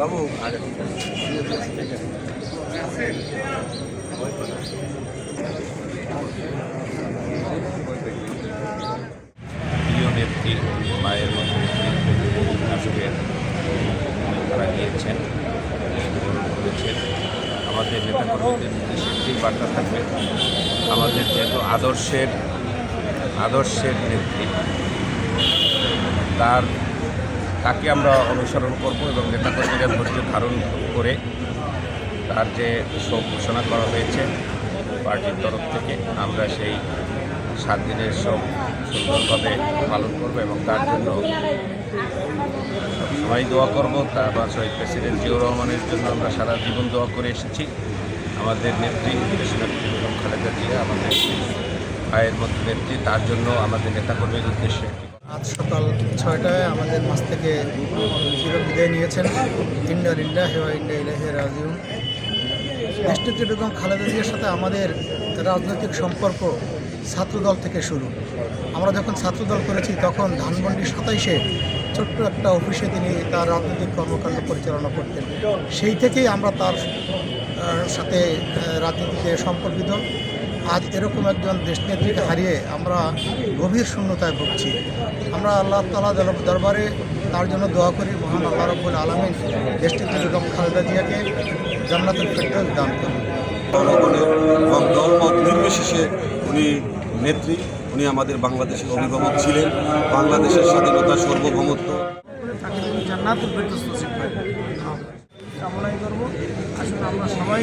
বাবু প্রিয় নেত্রী মায়ের মতো আজকে তারা গিয়েছেন করেছেন। আমাদের নেতাকর্মীদের উদ্দেশ্যে একটি বার্তা থাকবে, আমাদের যেহেতু আদর্শের নেত্রী, তাকে আমরা অনুসরণ করব এবং নেতাকর্মীরা ধৈর্য ধারণ করে তার যে শোক ঘোষণা করা হয়েছে পার্টির তরফ থেকে, আমরা সেই 7 দিনের শোক সুন্দরভাবে পালন করব এবং তার জন্য সবাই দোয়া করব। তারপর শহীদ প্রেসিডেন্ট জিয়াউর রহমানের জন্য আমরা সারা জীবন দোয়া করে এসেছি। আমাদের নেত্রী দেশনেত্রী বেগম খালেদা জিয়া আমাদের ভাইয়ের মতো নেত্রী, তার জন্য আমাদের নেতাকর্মীর উদ্দেশ্যে আজ সকাল 6টায় আমাদের মাঝ থেকে চিরবিদায় নিয়েছেন। ইন্না লিল্লাহি ওয়া ইন্না ইলাইহি রাজিউন। দেশনেত্রী বেগম খালেদা জিয়ার সাথে আমাদের রাজনৈতিক সম্পর্ক ছাত্রদল থেকে শুরু। আমরা যখন ছাত্রদল করেছি তখন ধানমন্ডি 27-এ ছোট্ট একটা অফিসে তিনি তার রাজনৈতিক কর্মকাণ্ড পরিচালনা করতেন। সেই থেকেই আমরা তার সাথে রাজনীতিতে সম্পর্কিত। আজ এরকম একজন দেশনেত্রীকে হারিয়ে আমরা গভীর শূন্যতায় ভুগছি। আমরা আল্লাহ তাআলা দরবারে তার জন্য দোয়া করি, মহান আল্লাহ রাব্বুল আলামিন দেশনেত্রী বেগম খালেদা জিয়াকে জান্নাতুল ফেরদৌস দান করুন। জনগণের এবং দলমত নির্বিশেষে উনি নেত্রী, উনি আমাদের বাংলাদেশের অভিভাবক ছিলেন। বাংলাদেশের স্বাধীনতা সার্বভৌমত্ব জান্নাতুল ফেরদৌস নসিব হয় কামনাই করব। আসলে আমরা সবাই